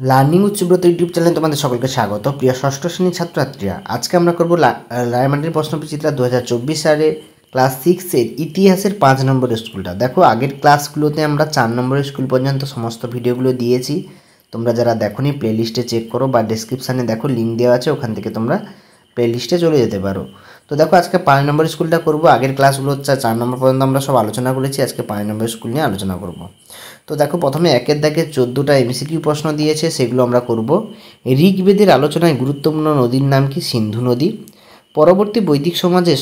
Learning উচ্চব্রত YouTube চ্যানেলে তোমাদের সকলকে স্বাগত। প্রিয় ষষ্ঠ শ্রেণীর ছাত্রছাত্রীরা, আজকে আমরা করব রায়মাটির প্রশ্নবিচিত্রা 2024 সালে ক্লাস 6-এর ইতিহাসের 5 নম্বরের স্কুলটা। দেখো, আগের ক্লাসগুলোতে আমরা 4 নম্বরের স্কুল পর্যন্ত সমস্ত ভিডিওগুলো দিয়েছি। তোমরা যারা দেখোনি প্লেলিস্টে চেক করো বা ডেসক্রিপশানে দেখো, লিঙ্ক দেওয়া আছে, ওখান থেকে তোমরা প্লেলিস্টে চলে যেতে পারো। তো দেখো, আজকে 5 নম্বর স্কুলটা করব। আগের ক্লাসগুলো হচ্ছে 4 নম্বর পর্যন্ত আমরা সব আলোচনা করেছি, আজকে 5 নম্বর স্কুল নিয়ে আলোচনা করব। তো দেখো, প্রথমে একের দাগে 14টা এমসিকিউ প্রশ্ন দিয়েছে, সেগুলো আমরা করব। ঋগ্বেদের আলোচনায় গুরুত্বপূর্ণ নদীর নাম কি? সিন্ধু নদী। পরবর্তী বৈদিক সমাজে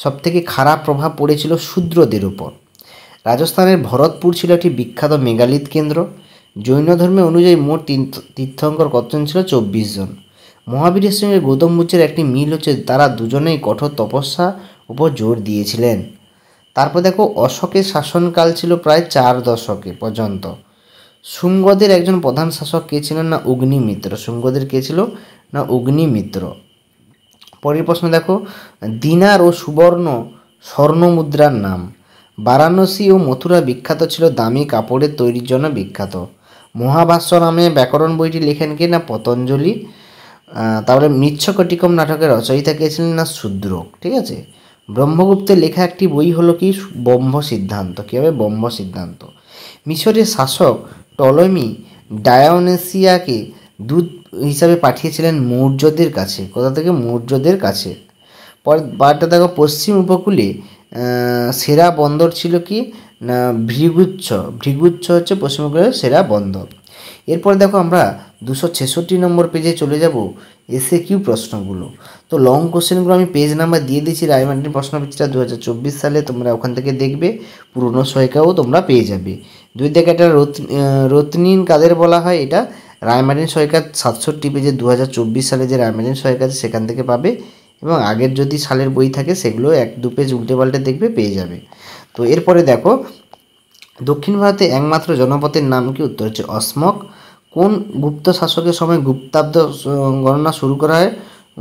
সবথেকে খারাপ প্রভাব পড়েছিল শূদ্রদের উপর। রাজস্থানের ভরতপুর ছিল একটি বিখ্যাত মেগালিথ কেন্দ্র। জৈন ধর্মে অনুযায়ী মোট তীর্থঙ্কর কতজন ছিল? 24 জন। মহাবীরের সঙ্গে গৌতম বুদ্ধের একটি মিল হচ্ছে, তারা দুজনেই কঠোর তপস্যা উপর জোর দিয়েছিলেন। তারপর দেখো, অশোকের শাসনকাল ছিল প্রায় 4 দশকে পর্যন্ত। শুঙ্গদের একজন প্রধান শাসক কে ছিলেন? না অগ্নিমিত্র। শুঙ্গদের কে ছিল? না অগ্নিমিত্র। পরের প্রশ্ন দেখো, দিনার ও সুবর্ণ স্বর্ণ মুদ্রার নাম। বারাণসী ও মথুরা বিখ্যাত ছিল দামি কাপড়ের তৈরির জন্য বিখ্যাত। মহাভাষ্য নামে ব্যাকরণ বইটি লেখেন কে? না পতঞ্জলি। তারপরে মৃচ্ছকটিকম নাটকের রচয়িতা কে ছিলেন? না শূদ্রক। ঠিক আছে। ব্রহ্মগুপ্তের লেখা একটি বই হলো কি? ব্রহ্ম সিদ্ধান্ত। কী হবে? ব্রহ্ম সিদ্ধান্ত। মিশরের শাসক টলেমি ডায়োনেসিয়াকে দূত হিসাবে পাঠিয়েছিলেন মৌর্যদের কাছে। কোথা থেকে? মৌর্যদের কাছে। পরের বারটা দেখো, পশ্চিম উপকূলে সেরা বন্দর ছিল কি? না ভৃগুচ্ছ। ভৃগুচ্ছ হচ্ছে পশ্চিম উপকূলের সেরা বন্দর। এরপর দেখো, আমরা 266 নম্বর পেজে চলে যাব, এসএকিউ প্রশ্নগুলো। তো লং কোশ্চেনগুলো আমি পেজ নাম্বার দিয়ে দিয়েছি রায়মাটির প্রশ্নবিচিত্রা 2024 সালে, তোমরা ওখান থেকে দেখবে। পুরনো সহায়িকাও তোমরা পেয়ে যাবে। দুই থেকে একটা রত্নিন কাদের বলা হয়? এটা রায়মাটিন সহায়িকা 67 পেজে 2024 সালে যে রায়মাটিন সহায়িকা আছে সেখান থেকে পাবে, এবং আগের যদি সালের বই থাকে সেগুলো 1-2 পেজ উল্টে পাল্টে দেখবে, পেয়ে যাবে। তো এরপরে দেখো, দক্ষিণ ভারতে একমাত্র জনপদের নাম কি? উত্তর হচ্ছে অসমক। কোন গুপ্ত শাসকের সময় গুপ্তাব্দ গণনা শুরু করা হয়?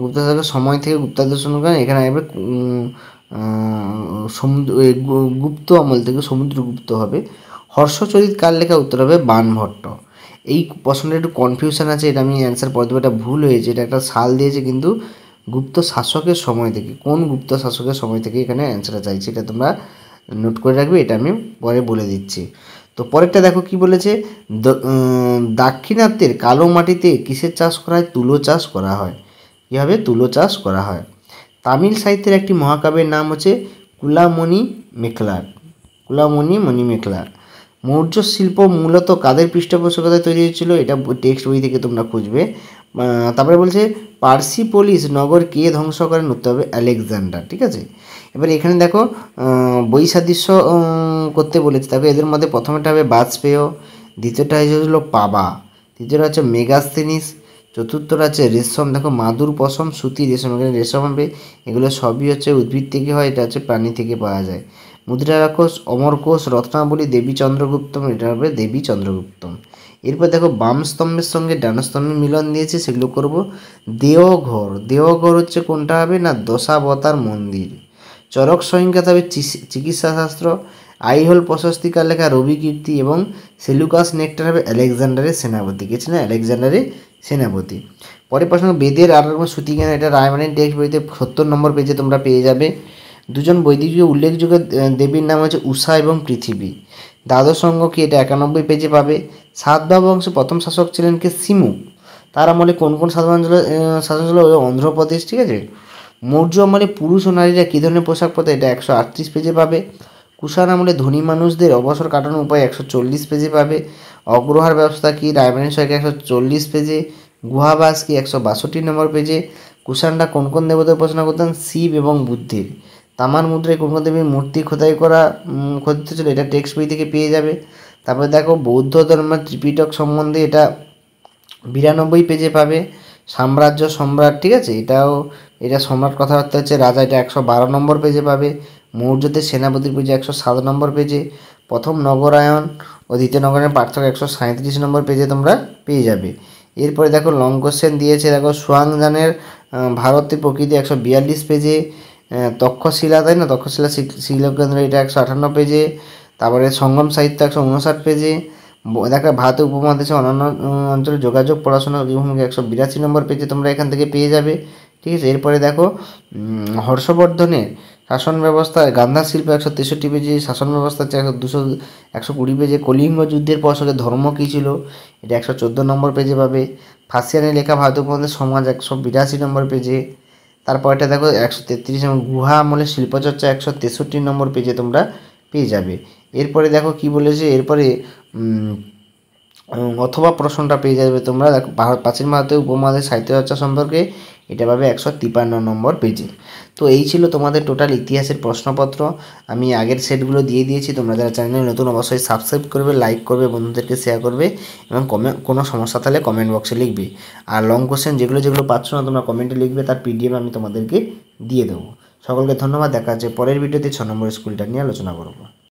গুপ্ত শাসকের সময় থেকে গুপ্তাব্দ শুরু করা হয়। এখানে আসবে সমুদ্র, গুপ্ত আমল থেকে সমুদ্রগুপ্ত হবে। হর্ষচরিত কার লেখা? উত্তর হবে বাণভট্ট। এই প্রশ্নটা একটু কনফিউশন আছে, এটা আমি অ্যান্সার পরে দেবো, এটা ভুল হয়েছে, এটা একটা সাল দিয়েছে কিন্তু গুপ্ত শাসকের সময় থেকে। কোন গুপ্ত শাসকের সময় থেকে এখানে অ্যান্সারটা চাইছে, এটা তোমরা নোট করে রাখবে, এটা আমি পরে বলে দিচ্ছি। তো পরেরটা দেখো কি বলেছে, দাক্ষিণাত্যের কালো মাটিতে কিসের চাষ করা হয়? তুলো চাষ করা হয়। কীভাবে? তুলো চাষ করা হয়। তামিল সাহিত্যের একটি মহাকাব্যের নাম হচ্ছে কুলামণি মেখলার। কুলামণি মণিমেখলার। মৌর্য শিল্প মূলত কাদের পৃষ্ঠপোষকতায় তৈরি হয়েছিল? এটা টেক্সট বই থেকে তোমরা খুঁজবে। তারপরে বলছে পার্সিপোলিস নগর কে ধ্বংস করেন? উত্তর হবে আলেকজান্ডার। ঠিক আছে। এবার এখানে দেখো, বৈসাদৃশ্য করতে বলেছে। দেখো, এদের মধ্যে প্রথমেটা হবে বাজপেয়, দ্বিতীয়টা হলো পাবা, তৃতীয়টা হচ্ছে মেগাস্থেনিস, চতুর্থটা হচ্ছে রেশম। দেখো, মাদুর, পশম, সুতি, রেশম, এখানে রেশম হবে। এগুলো সবই হচ্ছে উদ্ভিদ থেকে হয়, এটা হচ্ছে প্রাণী থেকে পাওয়া যায়। মুদ্রা রাক্ষস, অমরকোষ, রত্নাবলী, দেবী চন্দ্রগুপ্তম, এটা হবে দেবী চন্দ্রগুপ্তম। এরপর দেখো, বাম স্তম্ভের সঙ্গে ডান স্তম্ভের মিলন দিয়েছে, সেগুলো করব। দেওঘর। দেওঘর হচ্ছে কোনটা হবে? না দশাবতার মন্দির। চরক সংহিতা হবে চিকিৎসাশাস্ত্র। আইহোল প্রশস্তিকার লেখা রবি কীর্তি, এবং সেলুকাস নেকটার হবে আলেকজান্ডারের সেনাপতি। কে ছিলেন? আলেকজান্ডারের সেনাপতি। পরের প্রশ্ন, বেদের আরম্ভ শ্রুতিজ্ঞান। এটা রায়মাটিন টেক্সট বইতে 70 নম্বর পেজে তোমরা পেয়ে যাবে। দুজন বৈদিক উল্লেখযোগ্য দেবীর নাম হচ্ছে উষা এবং পৃথিবী। দ্বাদশ অঙ্গ কি? এটা 91 পেজে পাবে। সাতবাহ বংশের প্রথম শাসক ছিলেন কে? সিমু। তার আমলে কোন কোন শাসন ছিল? অন্ধ্রপ্রদেশ। ঠিক আছে। মৌর্য আমলে পুরুষ ও নারীরা কী ধরনের পোশাক পরত? এটা 138 পেজে পাবে। কুষাণ আমলে ধনী মানুষদের অবসর কাটানোর উপায় 140 পেজে পাবে। অগ্রহার ব্যবস্থা কি? রায়মাটিন সহায়িকা 140 পেজে। গুহাবাস কি? 162 নম্বর পেজে। কুষাণরা কোন কোন দেবতার উপাসনা করতেন? শিব এবং বুদ্ধির। তামার মুদ্রায় কোন কোন দেবীর মূর্তি খোদাই করা খোদিত ছিল? এটা টেক্সট বই থেকে পেয়ে যাবে। তারপরে দেখো, বৌদ্ধ ধর্মের ত্রিপিটক সম্বন্ধে, এটা 92 পেজে পাবে। সাম্রাজ্য সম্রাট। ঠিক আছে, এটা সম্রাট কথাবার্তা হচ্ছে রাজা, এটা 112 নম্বর পেজে পাবে। মৌর্যদের সেনাপতির পেজে 107 নম্বর পেজে। প্রথম নগরায়ন ও দ্বিতীয় নগরায়নের পার্থক্য 137 নম্বর পেজে তোমরা পেয়ে যাবে। এরপরে দেখো, লং কোশ্চেন দিয়েছে। দেখো, সুয়াংজানের ভারতের প্রকৃতি 142 পেজে। তক্ষশিলা, তাই না, তক্ষশিলা শিল্পকেন্দ্র, এটা 158 পেজে। তারপরে সঙ্গম সাহিত্য 159 পেজে। দেখো ভারতের উপমহাদেশে অন্যান্য অঞ্চলে যোগাযোগ পড়াশোনা ভূমিকা 182 নম্বর পেজে তোমরা এখান থেকে পেয়ে যাবে। ঠিক আছে, এরপরে দেখো হর্ষবর্ধনের শাসন ব্যবস্থা, গান্ধার শিল্প 163 পেজে, শাসন ব্যবস্থা হচ্ছে 120 পেজে, কলিঙ্গ যুদ্ধের পর আসলে ধর্ম কী ছিল, এটা 114 নম্বর পেজে পাবে। ফাসিয়ানের লেখা ভারতীয় উপমহাদেশ সমাজ 182 নম্বর পেজে। তারপরটা দেখো 133 নম্বর গুহা আমলের শিল্পচর্চা 163 নম্বর পেজে তোমরা পেয়ে যাবে। এরপরে দেখো কি বলেছে, এরপরে অথবা প্রশ্নটা পেয়ে যাবে তোমরা। দেখো প্রাচীন ভারতীয় উপমহাদেশ সাহিত্য চর্চা সম্পর্কে, এটা পাবে 153 নম্বর পেজে। তো এই ছিল তোমাদের টোটাল ইতিহাসের প্রশ্নপত্র। আমি আগের সেটগুলো দিয়ে দিয়েছি, তোমরা যারা চ্যানেলে নতুন অবশ্যই সাবস্ক্রাইব করবে, লাইক করবে, বন্ধুদেরকে শেয়ার করবে এবং কোনো সমস্যা থাকলে কমেন্ট বক্সে লিখবে। আর লং কোশ্চেন যেগুলো পাচ্ছ না তোমরা কমেন্টে লিখবে, তার পিডিএফ আমি তোমাদেরকে দিয়ে দেবো। সকলকে ধন্যবাদ, দেখা যাচ্ছে পরের ভিডিওতে 6 নম্বর স্কুলটা নিয়ে আলোচনা করবো।